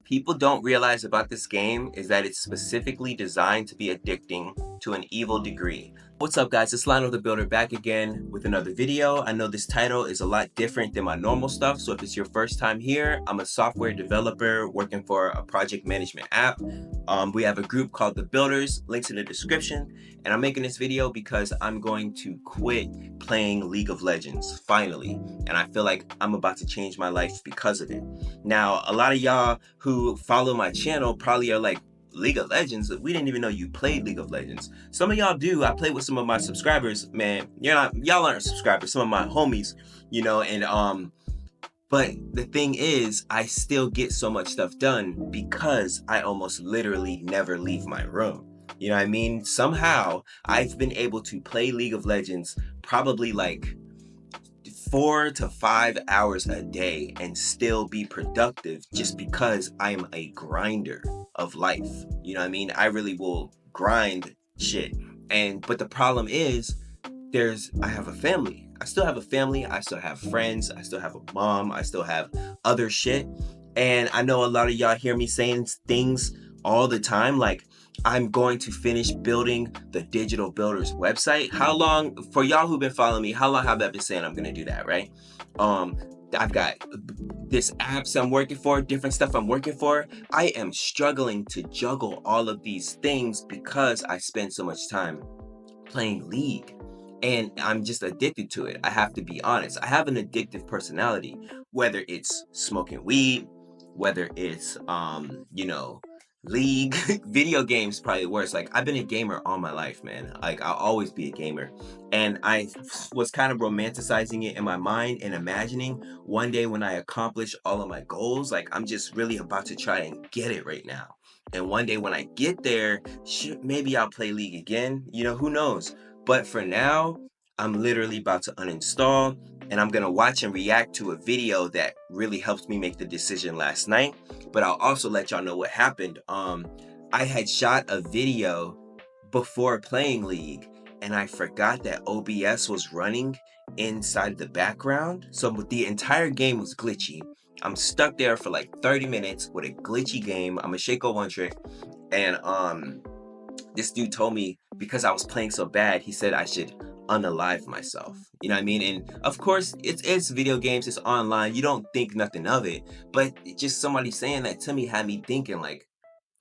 people don't realize about this game is that it's specifically designed to be addicting to an evil degree. What's up guys, it's Lionel the Builder back again with another video. I know this title is a lot different than my normal stuff, so if it's your first time here, I'm a software developer working for a project management app. We have a group called The Builders, links in the description, and I'm making this video because I'm going to quit playing League of Legends, finally, and I feel like I'm about to change my life because of it. Now, a lot of y'all who follow my channel probably are like, League of Legends? We didn't even know you played League of Legends. Some of y'all do. I play with some of my subscribers. Man, y'all aren't subscribers, some of my homies, but the thing is, I still get so much stuff done because I almost literally never leave my room. You know what I mean? Somehow, I've been able to play League of Legends probably like 4 to 5 hours a day and still be productive just because I am a grinder of life. You know what I mean? I really will grind shit. But the problem is I have a family. I still have a family. I still have friends. I still have a mom. I still have other shit. And I know a lot of y'all hear me saying things all the time like, I'm going to finish building the Digital Builders website. How long, for y'all who've been following me, how long have I been saying I'm gonna do that, right? I've got this apps I'm working for, different stuff I'm working for. I am struggling to juggle all of these things because I spend so much time playing League. And I'm just addicted to it. I have to be honest. I have an addictive personality, whether it's smoking weed, whether it's, League, video games probably worse. Like, I've been a gamer all my life, man. Like, I'll always be a gamer. And I was kind of romanticizing it in my mind and imagining one day when I accomplish all of my goals, like, I'm just really about to try and get it right now. And one day when I get there, maybe I'll play League again. Who knows? But for now, I'm literally about to uninstall and I'm gonna watch and react to a video that really helped me make the decision last night. But I'll also let y'all know what happened. I had shot a video before playing League and I forgot that OBS was running inside the background. So the entire game was glitchy. I'm stuck there for like 30 minutes with a glitchy game. I'm a Shaco One Trick. And this dude told me because I was playing so bad, he said I should unalive myself. You know what I mean? And of course, it's video games, it's online. You don't think nothing of it. But just somebody saying that to me had me thinking like,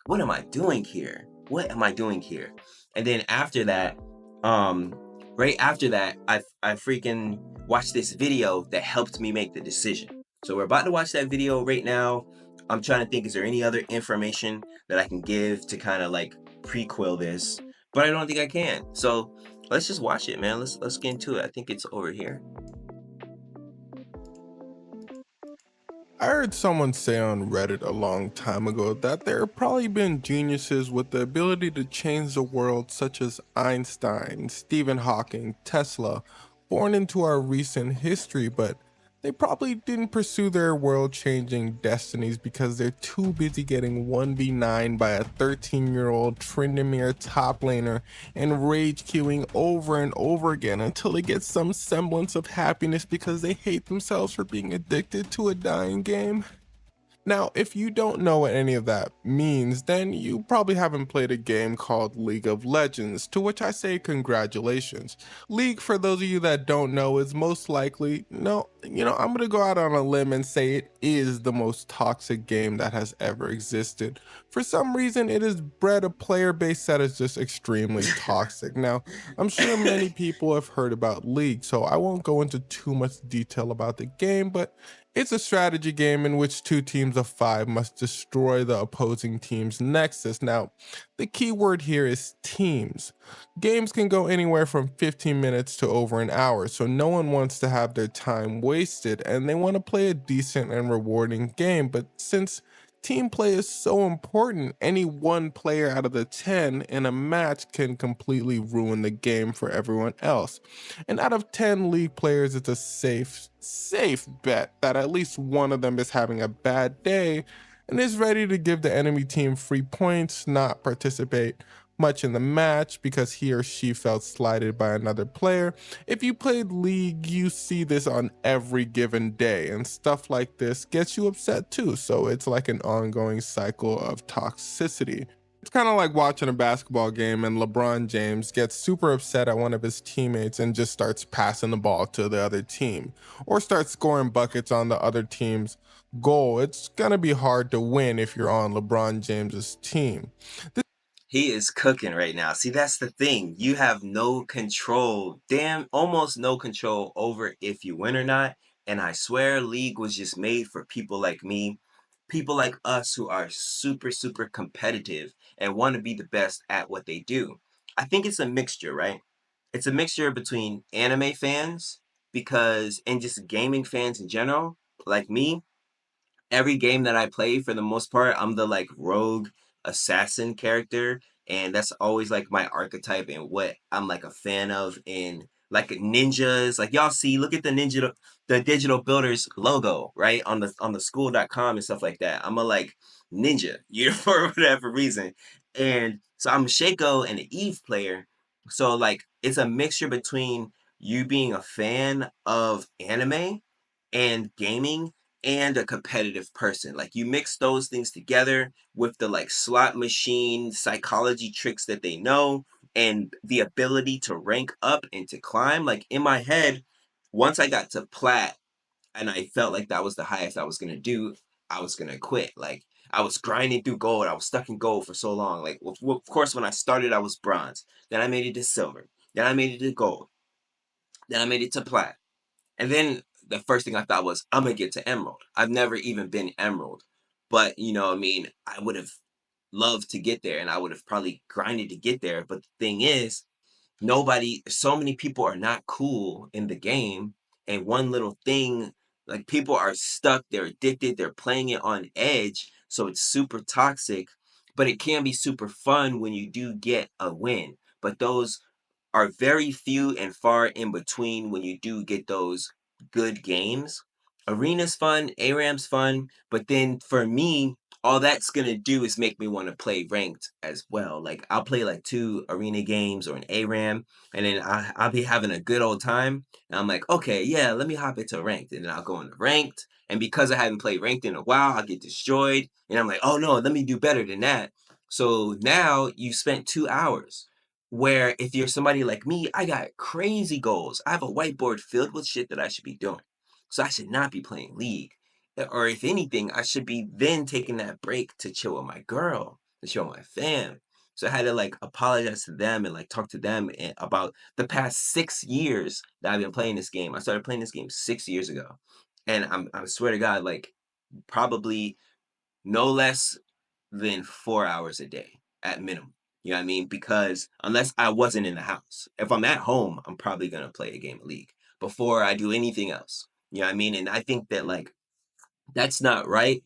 what am I doing here? What am I doing here? And then after that, right after that, I freaking watched this video that helped me make the decision. So we're about to watch that video right now. I'm trying to think, is there any other information that I can give to kind of like prequel this? But I don't think I can. So let's just watch it, man. Let's get into it. I think it's over here. I heard someone say on Reddit a long time ago that there have probably been geniuses with the ability to change the world such as Einstein, Stephen Hawking, Tesla, born into our recent history, but they probably didn't pursue their world-changing destinies because they're too busy getting 1v9 by a 13-year-old Tryndamere top laner and rage queuing over and over again until they get some semblance of happiness because they hate themselves for being addicted to a dying game. Now, if you don't know what any of that means, then you probably haven't played a game called League of Legends, to which I say congratulations. League, for those of you that don't know, is most likely, I'm gonna go out on a limb and say it is the most toxic game that has ever existed. For some reason, it has bred a player base that is just extremely toxic. Now, I'm sure many people have heard about League, so I won't go into too much detail about the game, but it's a strategy game in which two teams of 5 must destroy the opposing team's nexus. Now, the key word here is teams. Games can go anywhere from 15 minutes to over an hour, so no one wants to have their time wasted and they want to play a decent and rewarding game. But since team play is so important, any one player out of the 10 in a match can completely ruin the game for everyone else. And out of 10 League players, it's a safe bet that at least one of them is having a bad day and is ready to give the enemy team free points, not participate. much in the match because he or she felt slighted by another player. If you played League, you see this on every given day, and stuff like this gets you upset too. So it's like an ongoing cycle of toxicity. It's kind of like watching a basketball game and LeBron James gets super upset at one of his teammates and just starts passing the ball to the other team or starts scoring buckets on the other team's goal. It's going to be hard to win if you're on LeBron James's team. He is cooking right now. See, that's the thing. You have no control, damn, almost no control over if you win or not. And I swear, League was just made for people like me, people like us who are super, super competitive and want to be the best at what they do. I think it's a mixture, right? It's a mixture between anime fans because, and just gaming fans in general, like me, every game that I play for the most part, I'm the like rogue assassin character, and that's always like my archetype and what I'm like a fan of in like ninjas. Like y'all see, look at the digital builders logo, right? On the school.com and stuff like that. I'm a like ninja, you know, for whatever reason. And so I'm a Shaco and an Eve player. So like it's a mixture between you being a fan of anime and gaming and a competitive person. Like you mix those things together with the like slot machine psychology tricks that they know and the ability to rank up and to climb. Like in my head, once I got to plat and I felt like that was the highest I was gonna do, I was gonna quit. Like I was grinding through gold. I was stuck in gold for so long. Like of course when I started I was bronze. Then I made it to silver. Then I made it to gold. Then I made it to plat. And then the first thing I thought was, I'm gonna get to Emerald. I've never even been Emerald, but you know, what I mean, I would have loved to get there, and I would have probably grinded to get there. But the thing is, so many people are not cool in the game, and one little thing, like people are stuck, they're addicted, they're playing it on edge, so it's super toxic. But it can be super fun when you do get a win. But those are very few and far in between when you do get those good games. Arena's fun, ARAM's fun, but then for me, all that's gonna do is make me want to play ranked as well. Like I'll play like two arena games or an ARAM, and then I'll be having a good old time. And I'm like, okay, yeah, let me hop into ranked, and then I'll go into ranked. And because I haven't played ranked in a while, I'll get destroyed. And I'm like, oh no, let me do better than that. So now you spent 2 hours where if you're somebody like me, I got crazy goals. I have a whiteboard filled with shit that I should be doing. So I should not be playing League. Or if anything, I should be then taking that break to chill with my girl, to chill with my fam. So I had to like apologize to them and like talk to them about the past 6 years that I've been playing this game. I started playing this game 6 years ago. And I swear to God, like probably no less than 4 hours a day at minimum. You know what I mean? Because unless I wasn't in the house, if I'm at home, I'm probably gonna play a game of League before I do anything else. You know what I mean? And I think that like that's not right.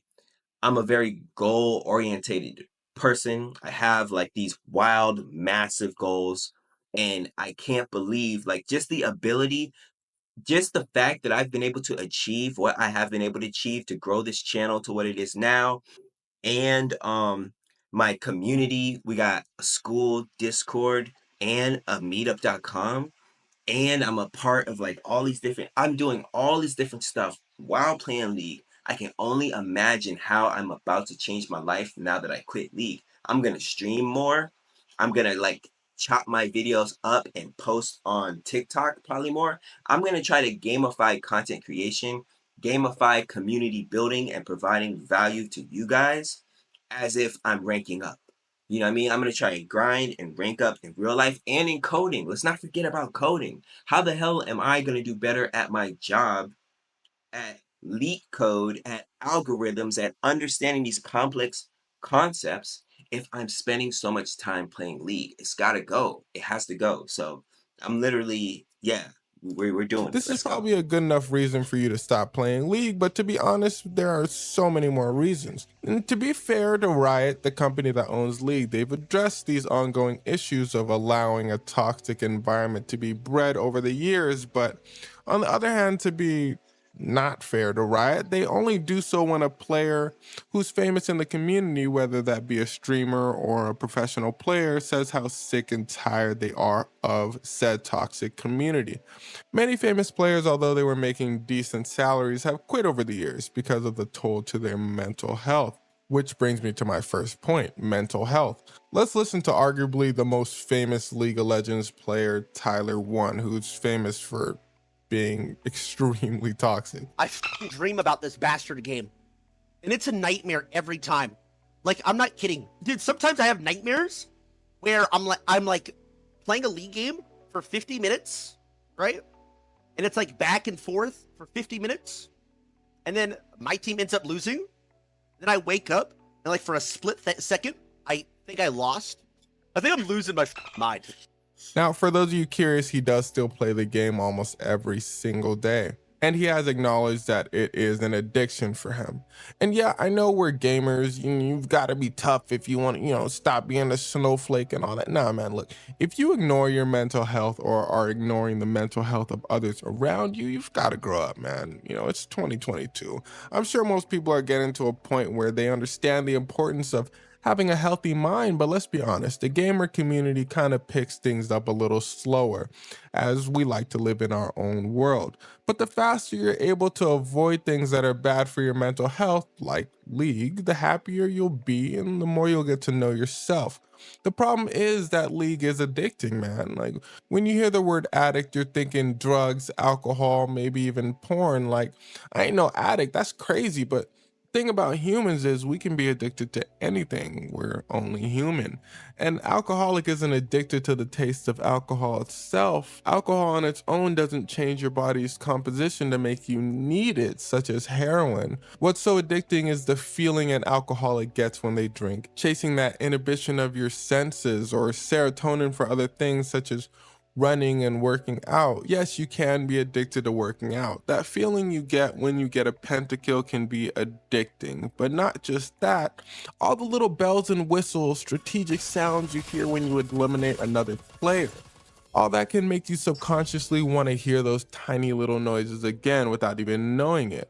I'm a very goal orientated person. I have like these wild, massive goals. And I can't believe like just the ability, just the fact that I've been able to achieve what I have been able to achieve to grow this channel to what it is now and my community. We got a school Discord and a meetup.com, and I'm a part of like all these different I'm doing all this different stuff while playing League. I can only imagine how I'm about to change my life now that I quit League. I'm gonna stream more. I'm gonna like chop my videos up and post on TikTok probably more. I'm gonna try to gamify content creation, gamify community building and providing value to you guys as if I'm ranking up. You know what I mean? I'm gonna try and grind and rank up in real life and in coding. Let's not forget about coding. How the hell am I gonna do better at my job, at leak code, at algorithms, at understanding these complex concepts if I'm spending so much time playing League? It's gotta go. It has to go. So I'm literally, yeah, we're doing it. This is Let's go. probably a good enough reason for you to stop playing League, but to be honest, there are so many more reasons. And to be fair to Riot, the company that owns League, they've addressed these ongoing issues of allowing a toxic environment to be bred over the years, but on the other hand, to be not fair to Riot. They only do so when a player who's famous in the community, whether that be a streamer or a professional player, says how sick and tired they are of said toxic community. Many famous players, although they were making decent salaries, have quit over the years because of the toll to their mental health. Which brings me to my first point, mental health. Let's listen to arguably the most famous League of Legends player, Tyler One, who's famous for being extremely toxic. I dream about this bastard game, and it's a nightmare every time. Like, I'm not kidding, dude. Sometimes I have nightmares where I'm like playing a league game for 50 minutes, right? And it's like back and forth for 50 minutes, and then my team ends up losing. Then I wake up, and like for a split second, I think I lost. I think I'm losing my mind. Now, for those of you curious, he does still play the game almost every single day. And he has acknowledged that it is an addiction for him. And yeah, I know we're gamers. You've got to be tough if you want to, stop being a snowflake and all that. Nah, man, look, if you ignore your mental health or are ignoring the mental health of others around you, you've got to grow up, man. It's 2022. I'm sure most people are getting to a point where they understand the importance of having a healthy mind, but let's be honest, the gamer community kind of picks things up a little slower as we like to live in our own world. But the faster you're able to avoid things that are bad for your mental health, like League, the happier you'll be and the more you'll get to know yourself. The problem is that League is addicting, man. Like when you hear the word addict, you're thinking drugs, alcohol, maybe even porn. Like, I ain't no addict, that's crazy, but thing about humans is we can be addicted to anything. We're only human. And alcoholic isn't addicted to the taste of alcohol itself. Alcohol on its own doesn't change your body's composition to make you need it, such as heroin. What's so addicting is the feeling an alcoholic gets when they drink, chasing that inhibition of your senses or serotonin for other things such as running and working out. Yes, you can be addicted to working out. That feeling you get when you get a pentakill can be addicting, but not just that. All the little bells and whistles, strategic sounds you hear when you eliminate another player. All that can make you subconsciously want to hear those tiny little noises again without even knowing it.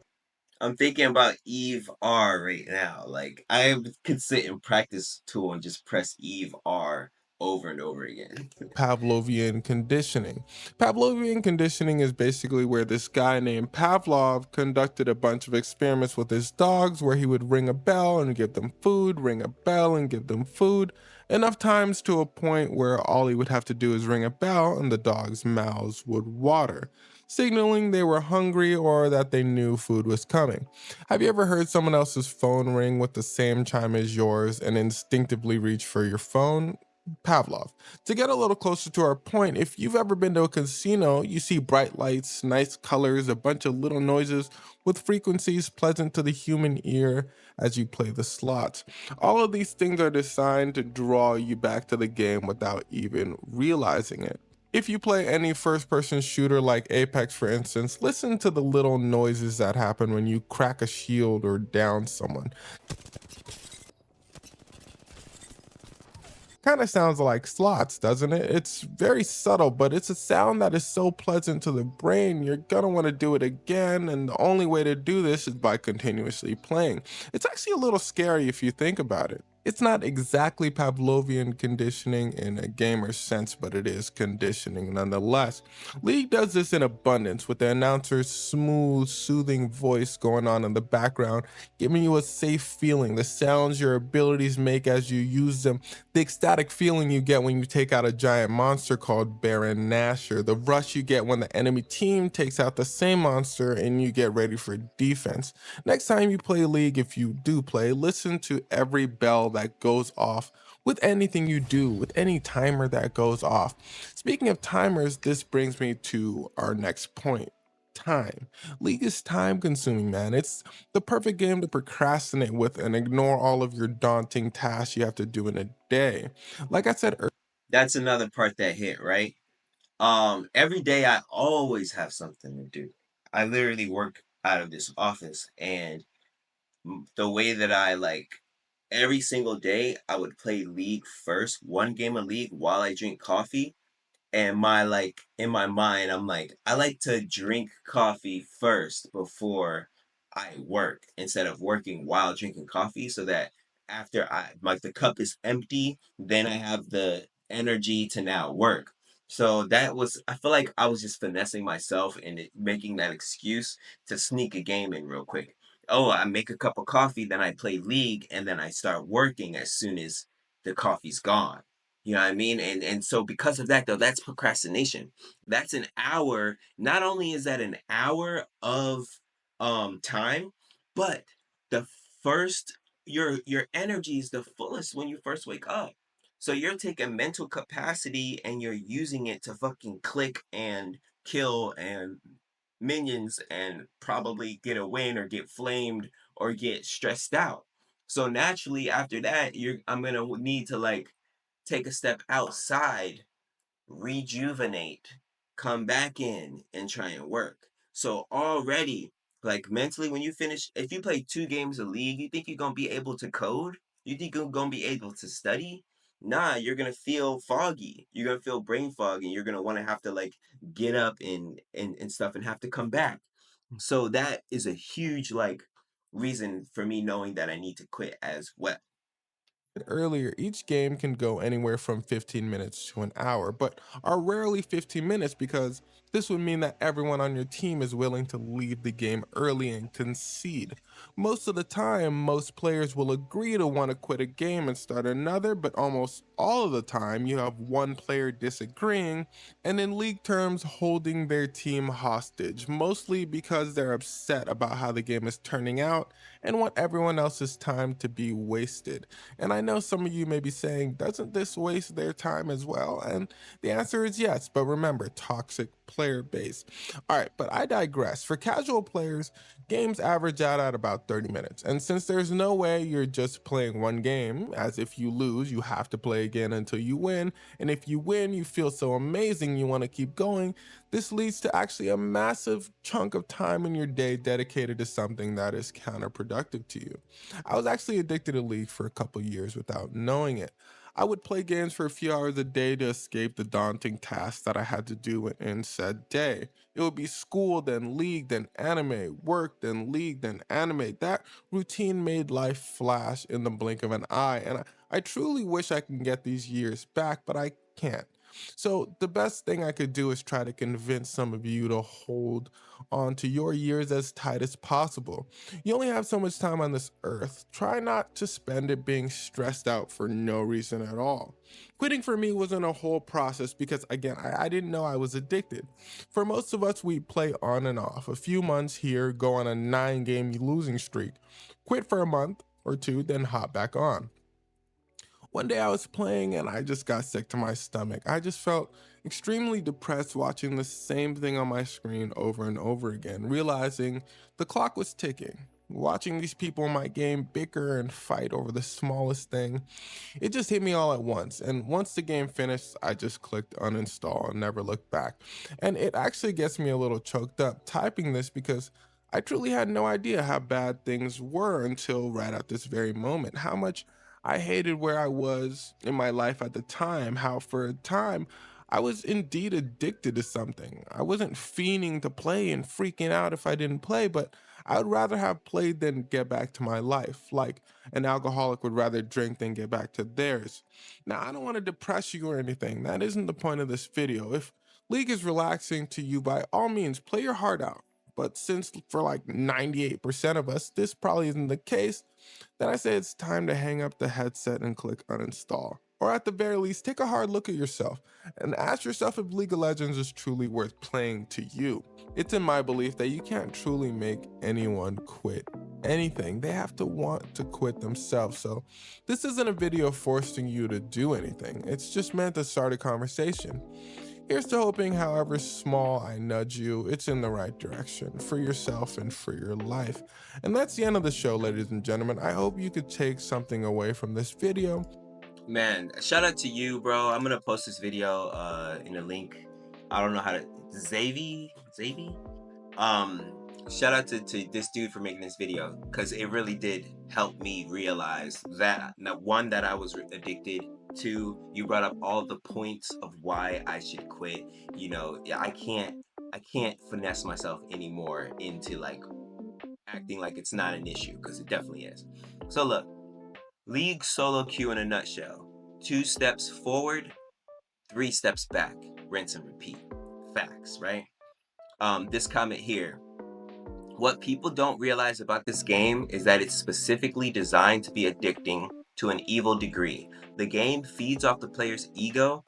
I'm thinking about Eve R right now. Like I could sit and practice tool and just press Eve R over and over again. Pavlovian conditioning. Pavlovian conditioning is basically where this guy named Pavlov conducted a bunch of experiments with his dogs where he would ring a bell and give them food, ring a bell and give them food, enough times to a point where all he would have to do is ring a bell and the dogs' mouths would water, signaling they were hungry or that they knew food was coming. Have you ever heard someone else's phone ring with the same chime as yours and instinctively reach for your phone? Pavlov. To get a little closer to our point, if you've ever been to a casino, you see bright lights, nice colors, a bunch of little noises with frequencies pleasant to the human ear as you play the slots. All of these things are designed to draw you back to the game without even realizing it. If you play any first person shooter like Apex, for instance, listen to the little noises that happen when you crack a shield or down someone. Kind of sounds like slots, doesn't it? It's very subtle, but it's a sound that is so pleasant to the brain, you're gonna want to do it again, and the only way to do this is by continuously playing. It's actually a little scary if you think about it. It's not exactly Pavlovian conditioning in a gamer sense, but it is conditioning nonetheless. League does this in abundance with the announcer's smooth, soothing voice going on in the background, giving you a safe feeling, the sounds your abilities make as you use them, the ecstatic feeling you get when you take out a giant monster called Baron Nashor, the rush you get when the enemy team takes out the same monster and you get ready for defense. Next time you play League, if you do play, listen to every bell that goes off with anything you do, with any timer that goes off. Speaking of timers, this brings me to our next point. Time. League is time consuming, man. It's the perfect game to procrastinate with and ignore all of your daunting tasks you have to do in a day. Like I said earlier, That's another part that hit, right? Every day I always have something to do. I literally work out of this office, and the way that I like every single day I would play League first, one game of League while I drink coffee, And in my mind, I'm like, I like to drink coffee first before I work instead of working while drinking coffee so that after I like the cup is empty, then I have the energy to now work. So that was, I feel like I was just finessing myself and making that excuse to sneak a game in real quick. Oh, I make a cup of coffee, then I play League, and then I start working as soon as the coffee's gone. You know what I mean? And so because of that though, that's procrastination. That's an hour. Not only is that an hour of time, but the first your energy is the fullest when you first wake up. So you're taking mental capacity and you're using it to fucking click and kill and minions and probably get a win or get flamed or get stressed out. So naturally after that, I'm gonna need to like take a step outside, rejuvenate, come back in and try and work. So already, like mentally, when you finish, if you play 2 games of League, you think you're gonna be able to code? You think you're gonna be able to study? Nah, you're gonna feel foggy. You're gonna feel brain fog, and you're gonna want to have to like get up and stuff and have to come back. So that is a huge like reason for me knowing that I need to quit as well. Earlier, each game can go anywhere from 15 minutes to an hour, but are rarely 15 minutes because this would mean that everyone on your team is willing to leave the game early and concede. Most of the time, most players will agree to want to quit a game and start another, but almost all of the time, you have one player disagreeing and in league terms, holding their team hostage, mostly because they're upset about how the game is turning out and want everyone else's time to be wasted. And I know some of you may be saying, doesn't this waste their time as well? And the answer is yes, but remember, toxic player base. All right, but I digress. For casual players, games average out at about 30 minutes. And since there's no way you're just playing one game, as if you lose, you have to play again until you win. And if you win, you feel so amazing, you want to keep going. This leads to actually a massive chunk of time in your day dedicated to something that is counterproductive to you. I was actually addicted to League for a couple years without knowing it. I would play games for a few hours a day to escape the daunting tasks that I had to do in said day. It would be school, then League, then anime, work, then League, then anime. That routine made life flash in the blink of an eye, and I truly wish I can get these years back, but I can't. So, the best thing I could do is try to convince some of you to hold on to your years as tight as possible. You only have so much time on this earth. Try not to spend it being stressed out for no reason at all. Quitting for me wasn't a whole process because, again, I didn't know I was addicted. For most of us, we play on and off. A few months here, go on a 9 game losing streak, quit for a month or two, then hop back on. One day I was playing and I just got sick to my stomach. I just felt extremely depressed watching the same thing on my screen over and over again, realizing the clock was ticking. Watching these people in my game bicker and fight over the smallest thing, it just hit me all at once. And once the game finished, I just clicked uninstall and never looked back. And it actually gets me a little choked up typing this because I truly had no idea how bad things were until right at this very moment. How much I hated where I was in my life at the time, how for a time I was indeed addicted to something. I wasn't fiending to play and freaking out if I didn't play, but I would rather have played than get back to my life, like an alcoholic would rather drink than get back to theirs. Now, I don't want to depress you or anything. That isn't the point of this video. If League is relaxing to you, by all means, play your heart out. But since for like 98% of us, this probably isn't the case, then I say it's time to hang up the headset and click uninstall. Or at the very least, take a hard look at yourself and ask yourself if League of Legends is truly worth playing to you. It's in my belief that you can't truly make anyone quit anything. They have to want to quit themselves. So this isn't a video forcing you to do anything. It's just meant to start a conversation. Here's to hoping, however small I nudge you, it's in the right direction for yourself and for your life. And that's the end of the show, ladies and gentlemen. I hope you could take something away from this video. Man, shout out to you, bro. I'm gonna post this video in a link. I don't know how to Zavi. Shout out to this dude for making this video because it really did help me realize that one that I was addicted too. You brought up all the points of why I should quit. You know, yeah, I can't finesse myself anymore into like acting like it's not an issue, because it definitely is. So look, League solo queue in a nutshell: 2 steps forward, 3 steps back, rinse and repeat. Facts, right? This comment here: what people don't realize about this game is that it's specifically designed to be addicting to an evil degree. The game feeds off the player's ego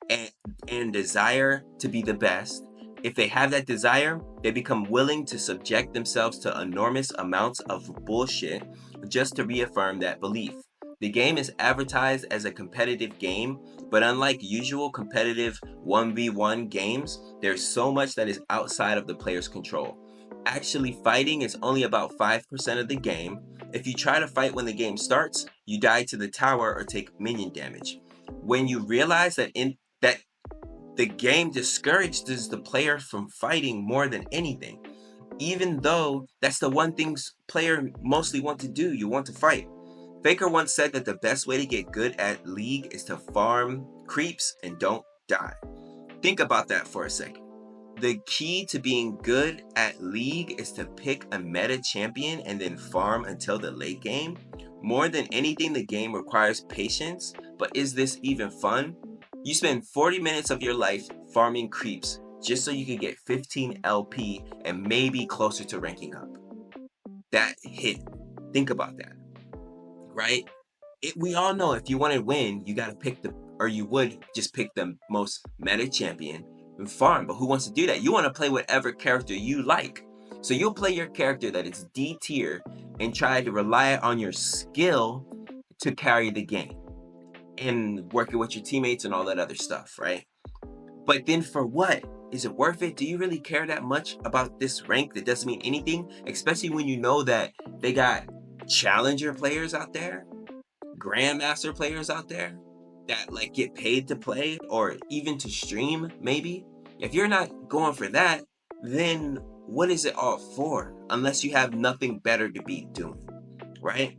and, and desire to be the best. If they have that desire, they become willing to subject themselves to enormous amounts of bullshit just to reaffirm that belief. The game is advertised as a competitive game, but unlike usual competitive 1v1 games, there's so much that is outside of the player's control. Actually fighting is only about 5% of the game. If you try to fight when the game starts, you die to the tower or take minion damage. When you realize that the game discourages the player from fighting more than anything, even though that's the one thing player mostly want to do, you want to fight. Faker once said that the best way to get good at League is to farm creeps and don't die. Think about that for a second. The key to being good at League is to pick a meta champion and then farm until the late game. More than anything, the game requires patience, but is this even fun? You spend 40 minutes of your life farming creeps just so you can get 15 LP and maybe closer to ranking up. That hit. Think about that, right? We all know if you want to win, you got to pick you would just pick the most meta champion and farm. But who wants to do that? You want to play whatever character you like. So you'll play your character that is D tier and try to rely on your skill to carry the game and working with your teammates and all that other stuff, right? But then for what? Is it worth it? Do you really care that much about this rank that doesn't mean anything? Especially when you know that they got challenger players out there, grandmaster players out there that like get paid to play or even to stream, maybe. If you're not going for that, then what is it all for? Unless you have nothing better to be doing, right?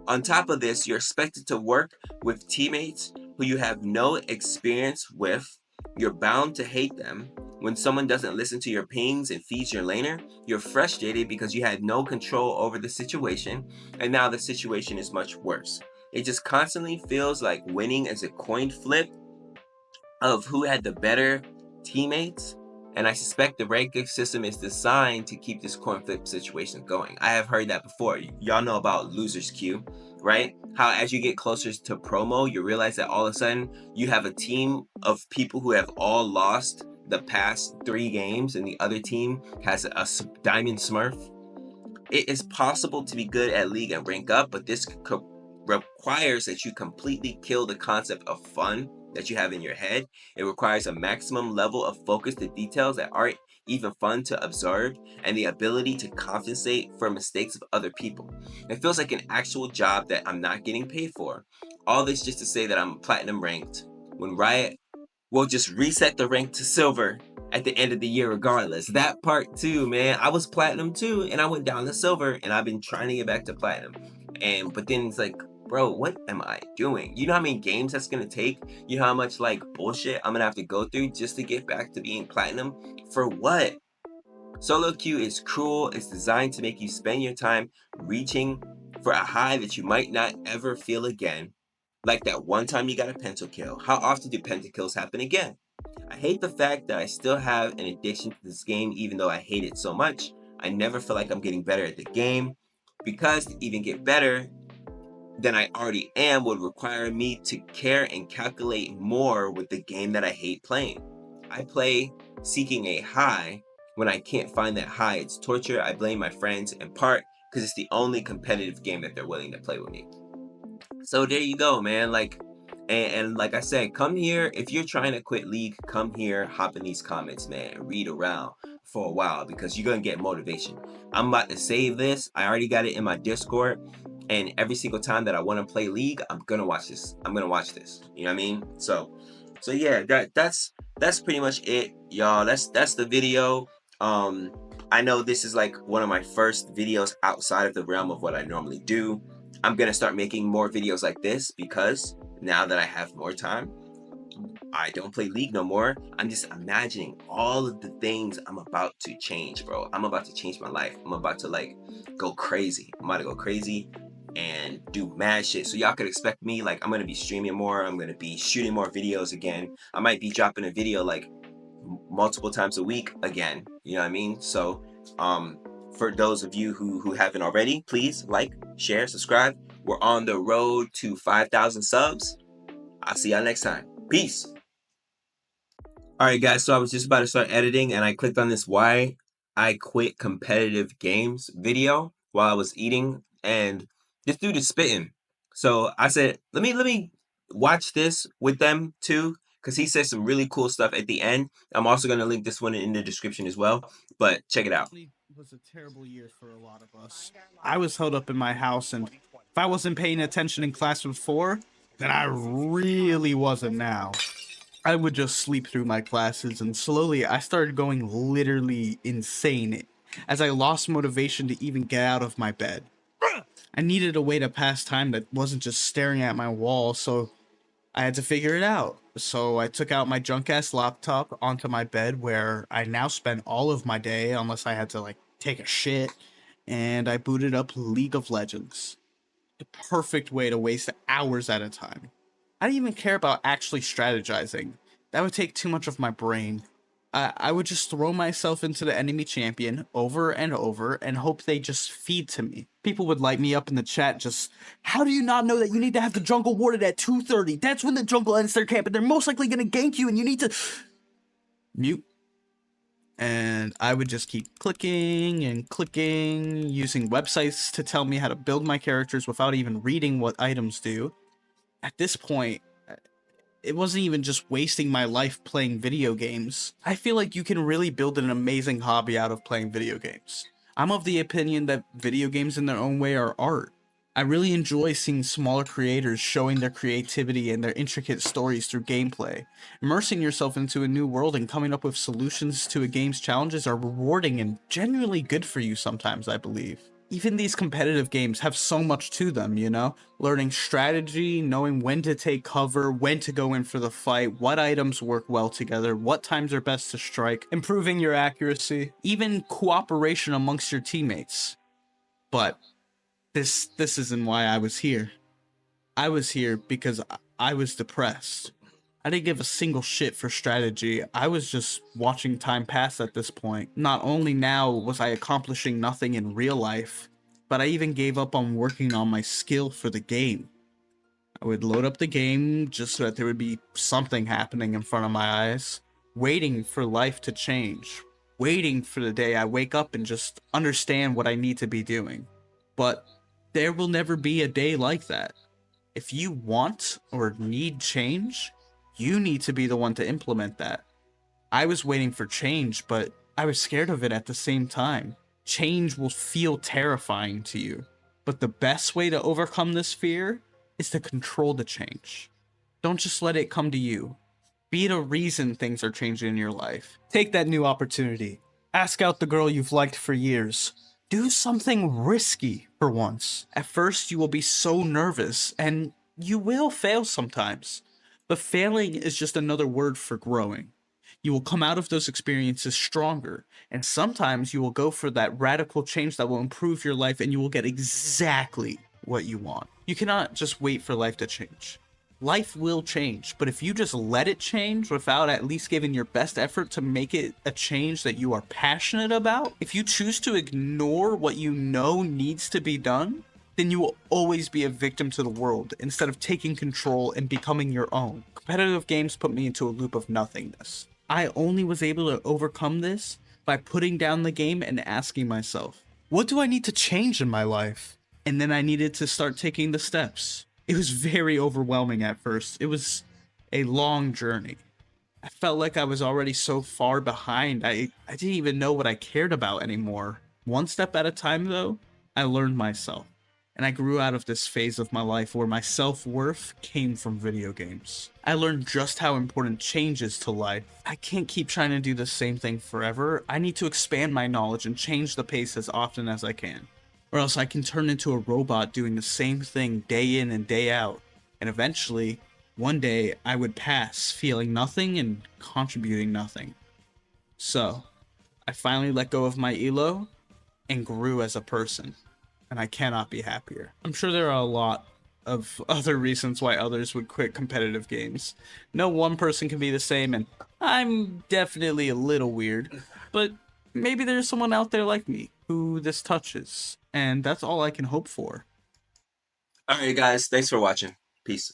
On top of this, you're expected to work with teammates who you have no experience with. You're bound to hate them. When someone doesn't listen to your pings and feeds your laner, you're frustrated because you had no control over the situation, and now the situation is much worse. It just constantly feels like winning is a coin flip of who had the better teammates, and I suspect the ranking system is designed to keep this coin flip situation going. I have heard that before. Y'all know about losers queue, right? How as you get closer to promo, you realize that all of a sudden you have a team of people who have all lost the past 3 games, and the other team has a diamond smurf. It is possible to be good at League and rank up, but this requires that you completely kill the concept of fun that you have in your head. It requires a maximum level of focus to details that aren't even fun to observe, and the ability to compensate for mistakes of other people. It feels like an actual job that I'm not getting paid for. All this just to say that I'm platinum ranked, when Riot will just reset the rank to silver at the end of the year regardless. That part too, man. I was platinum too, and I went down to silver, and I've been trying to get back to platinum. But then it's like, bro, what am I doing? You know how many games that's gonna take? You know how much like bullshit I'm gonna have to go through just to get back to being platinum? For what? Solo queue is cruel. It's designed to make you spend your time reaching for a high that you might not ever feel again. Like that one time you got a pentakill. How often do pentakills happen again? I hate the fact that I still have an addiction to this game even though I hate it so much. I never feel like I'm getting better at the game, because to even get better than I already am would require me to care and calculate more with the game that I hate playing. I play seeking a high. When I can't find that high, it's torture. I blame my friends in part because it's the only competitive game that they're willing to play with me. So there you go, man. And like I said, come here if you're trying to quit League. Come here, hop in these comments, man, and read around for a while, because you're gonna get motivation. I'm about to save this. I already got it in my Discord, and every single time that I want to play League, I'm gonna watch this. I'm gonna watch this. You know what I mean? So yeah, that's pretty much it, y'all. That's the video. I know this is like one of my first videos outside of the realm of what I normally do. I'm gonna start making more videos like this because now that I have more time, I don't play League no more. I'm just imagining all of the things I'm about to change, bro. I'm about to change my life. I'm about to like go crazy. I'm about to go crazy and do mad shit. So y'all could expect me, like, I'm gonna be streaming more. I'm gonna be shooting more videos again. I might be dropping a video like multiple times a week again. You know what I mean? So, for those of you who haven't already, please like, share, subscribe. We're on the road to 5,000 subs. I'll see y'all next time. Peace. All right, guys. So I was just about to start editing, and I clicked on this "Why I Quit Competitive Games" video while I was eating, and this dude is spitting. So I said, let me watch this with them too, because he says some really cool stuff at the end. I'm also gonna link this one in the description as well. But check it out. Was a terrible year for a lot of us. I was held up in my house, and if I wasn't paying attention in class before, then I really wasn't now. I would just sleep through my classes, and slowly I started going literally insane as I lost motivation to even get out of my bed. I needed a way to pass time that wasn't just staring at my wall, so I had to figure it out. So I took out my junk ass laptop onto my bed where I now spend all of my day unless I had to like take a shit, and I booted up League of Legends. The perfect way to waste hours at a time. I didn't even care about actually strategizing. That would take too much of my brain. I would just throw myself into the enemy champion over and over and hope they just feed to me. People would light me up in the chat just, how do you not know that you need to have the jungle warded at 2:30? That's when the jungle ends their camp and they're most likely going to gank you and you need to... Mute. And I would just keep clicking and clicking, using websites to tell me how to build my characters without even reading what items do. At this point, it wasn't even just wasting my life playing video games. I feel like you can really build an amazing hobby out of playing video games. I'm of the opinion that video games in their own way are art. I really enjoy seeing smaller creators showing their creativity and their intricate stories through gameplay. Immersing yourself into a new world and coming up with solutions to a game's challenges are rewarding and genuinely good for you sometimes, I believe. Even these competitive games have so much to them, you know? Learning strategy, knowing when to take cover, when to go in for the fight, what items work well together, what times are best to strike, improving your accuracy, even cooperation amongst your teammates. But this isn't why I was here. I was here because I was depressed. I didn't give a single shit for strategy. I was just watching time pass at this point. Not only now was I accomplishing nothing in real life, but I even gave up on working on my skill for the game. I would load up the game just so that there would be something happening in front of my eyes, waiting for life to change, waiting for the day I wake up and just understand what I need to be doing. But there will never be a day like that. If you want or need change, you need to be the one to implement that. I was waiting for change, but I was scared of it at the same time. Change will feel terrifying to you, but the best way to overcome this fear is to control the change. Don't just let it come to you. Be the reason things are changing in your life. Take that new opportunity. Ask out the girl you've liked for years. Do something risky for once. At first, you will be so nervous, and you will fail sometimes. But failing is just another word for growing. You will come out of those experiences stronger, and sometimes you will go for that radical change that will improve your life and you will get exactly what you want. You cannot just wait for life to change. Life will change, but if you just let it change without at least giving your best effort to make it a change that you are passionate about, if you choose to ignore what you know needs to be done, then you will always be a victim to the world instead of taking control and becoming your own. Competitive games put me into a loop of nothingness. I only was able to overcome this by putting down the game and asking myself, what do I need to change in my life? And then I needed to start taking the steps. It was very overwhelming at first. It was a long journey. I felt like I was already so far behind. I didn't even know what I cared about anymore. One step at a time though, I learned myself. And I grew out of this phase of my life where my self-worth came from video games. I learned just how important change is to life. I can't keep trying to do the same thing forever. I need to expand my knowledge and change the pace as often as I can. Or else I can turn into a robot doing the same thing day in and day out. And eventually, one day, I would pass feeling nothing and contributing nothing. So, I finally let go of my elo and grew as a person. And I cannot be happier. I'm sure there are a lot of other reasons why others would quit competitive games. No one person can be the same, and I'm definitely a little weird, but maybe there's someone out there like me who this touches, and that's all I can hope for. All right, guys. Thanks for watching. Peace.